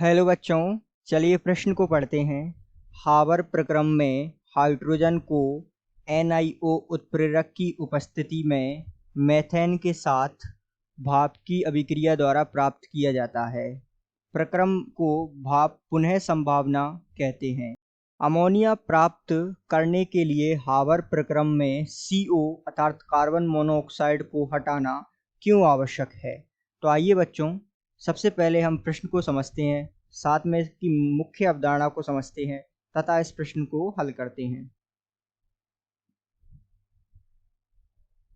Hello बच्चों, चलिए प्रश्न को पढ़ते हैं। हावर प्रक्रम में हाइड्रोजन को NiO उत्प्रेरक की उपस्थिति में मेथेन के साथ भाप की अभिक्रिया द्वारा प्राप्त किया जाता है। प्रक्रम को भाप पुनः संभावना कहते हैं। अमोनिया प्राप्त करने के लिए हावर प्रक्रम में CO अर्थात कार्बन मोनोऑक्साइड को हटाना क्यों आवश्यक है? तो आइए बच्चों, सबसे पहले हम प्रश्न को समझते हैं, साथ में इसकी मुख्य अवधारणा को समझते हैं तथा इस प्रश्न को हल करते हैं।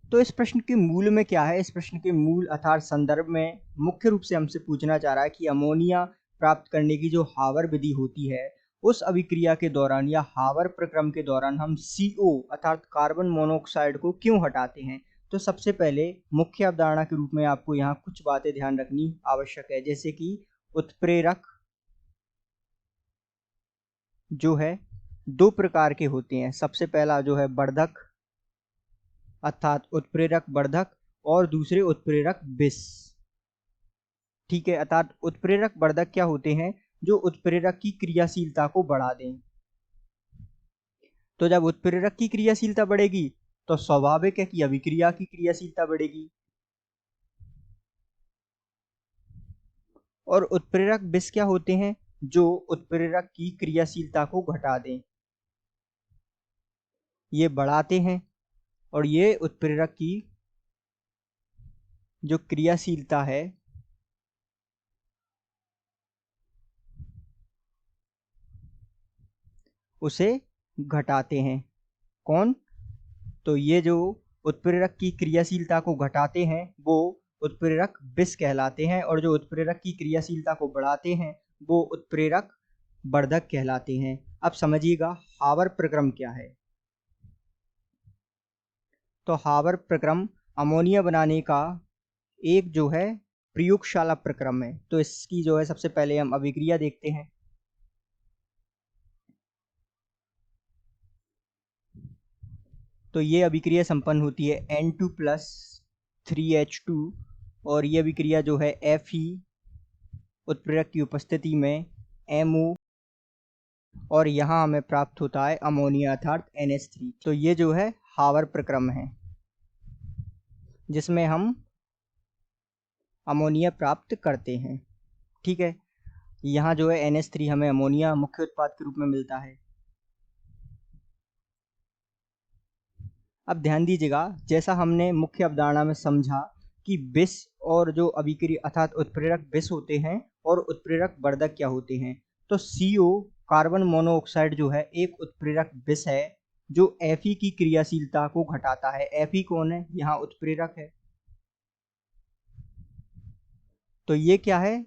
तो इस प्रश्न के मूल में क्या है? इस प्रश्न के मूल अर्थात संदर्भ में मुख्य रूप से हमसे पूछना चाह रहा है कि अमोनिया प्राप्त करने की जो हावर विधि होती है, उस अभिक्रिया के दौरान या हावर प्रक्रम के दौरान हम CO अर्थात कार्बन मोनोऑक्साइड को क्यों हटाते हैं। तो सबसे पहले मुख्य अवधारणा के रूप में आपको यहाँ कुछ बातें ध्यान रखनी आवश्यक है, जैसे कि उत्प्रेरक जो है दो प्रकार के होते हैं। सबसे पहला जो है वर्धक अर्थात उत्प्रेरक वर्धक और दूसरे उत्प्रेरक विष। ठीक है, अर्थात उत्प्रेरक वर्धक क्या होते हैं? जो उत्प्रेरक की क्रियाशीलता को बढ़ा दें। तो जब उत्प्रेरक की क्रियाशीलता बढ़ेगी तो स्वाभाविक है कि अभिक्रिया की क्रियाशीलता बढ़ेगी। और उत्प्रेरक विष क्या होते हैं? जो उत्प्रेरक की क्रियाशीलता को घटा दें। ये बढ़ाते हैं और ये उत्प्रेरक की जो क्रियाशीलता है उसे घटाते हैं। कौन? तो ये जो उत्प्रेरक की क्रियाशीलता को घटाते हैं वो उत्प्रेरक विष कहलाते हैं, और जो उत्प्रेरक की क्रियाशीलता को बढ़ाते हैं वो उत्प्रेरक वर्धक कहलाते हैं। अब समझिएगा हावर प्रक्रम क्या है। तो हावर प्रक्रम अमोनिया बनाने का एक जो है प्रयोगशाला प्रक्रम है। तो इसकी जो है सबसे पहले हम अभिक्रिया देखते हैं। तो ये अभिक्रिया संपन्न होती है N2+3H2 और ये अभिक्रिया जो है Fe उत्प्रेरक की उपस्थिति में MO और यहाँ हमें प्राप्त होता है अमोनिया अर्थात NH3। तो ये जो है हावर प्रक्रम है जिसमें हम अमोनिया प्राप्त करते हैं। ठीक है, यहाँ जो है NH3 हमें अमोनिया मुख्य उत्पाद के रूप में मिलता है। अब ध्यान दीजिएगा, जैसा हमने मुख्य अवधारणा में समझा कि विष और जो अभिक्रिया अर्थात उत्प्रेरक विष होते हैं और उत्प्रेरक वर्धक क्या होते हैं। तो CO कार्बन मोनोऑक्साइड जो है एक उत्प्रेरक विष है जो Fe की क्रियाशीलता को घटाता है। Fe कौन है? यहाँ उत्प्रेरक है। तो ये क्या है?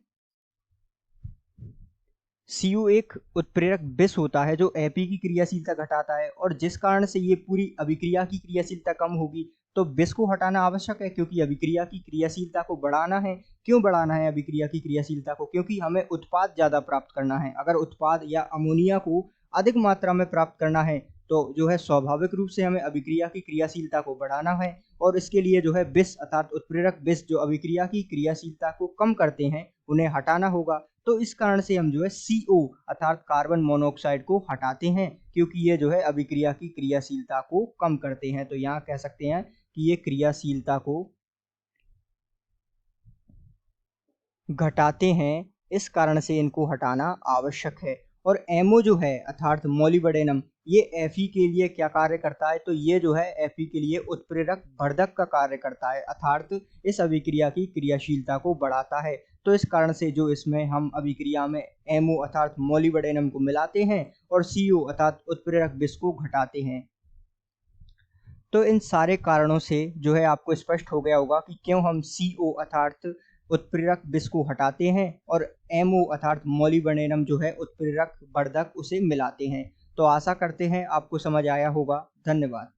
CO एक उत्प्रेरक विष होता है जो Fe की क्रियाशीलता घटाता है, और जिस कारण से ये पूरी अभिक्रिया की क्रियाशीलता कम होगी तो विष को हटाना आवश्यक है, क्योंकि अभिक्रिया की क्रियाशीलता को बढ़ाना है। क्यों बढ़ाना है अभिक्रिया की क्रियाशीलता को? क्योंकि हमें उत्पाद ज़्यादा प्राप्त करना है। अगर उत्पाद या अमोनिया को अधिक मात्रा में प्राप्त करना है तो जो है स्वाभाविक रूप से हमें अभिक्रिया की क्रियाशीलता को बढ़ाना है, और इसके लिए जो है विष अर्थात उत्प्रेरक विष जो अभिक्रिया की क्रियाशीलता को कम करते हैं उन्हें हटाना होगा। तो इस कारण से हम जो है CO अर्थात कार्बन मोनोऑक्साइड को हटाते हैं, क्योंकि ये जो है अभिक्रिया की क्रियाशीलता को कम करते हैं। तो यहाँ कह सकते हैं कि ये क्रियाशीलता को घटाते हैं, इस कारण से इनको हटाना आवश्यक है। और MO जो है अर्थात मोलिब्डेनम, ये Fe के लिए क्या कार्य करता है? तो ये जो है Fe के लिए उत्प्रेरक वर्धक का कार्य करता है, अर्थात इस अभिक्रिया की क्रियाशीलता को बढ़ाता है। तो इस कारण से जो इसमें हम अभिक्रिया में MO अर्थात मोलिब्डेनम को मिलाते हैं और CO अर्थात उत्प्रेरक विष को घटाते हैं। तो इन सारे कारणों से जो है आपको स्पष्ट हो गया होगा कि क्यों हम CO अर्थात उत्प्रेरक विष को हटाते हैं और MO अर्थात मोलिब्डेनम जो है उत्प्रेरक वर्धक उसे मिलाते हैं। तो आशा करते हैं आपको समझ आया होगा। धन्यवाद।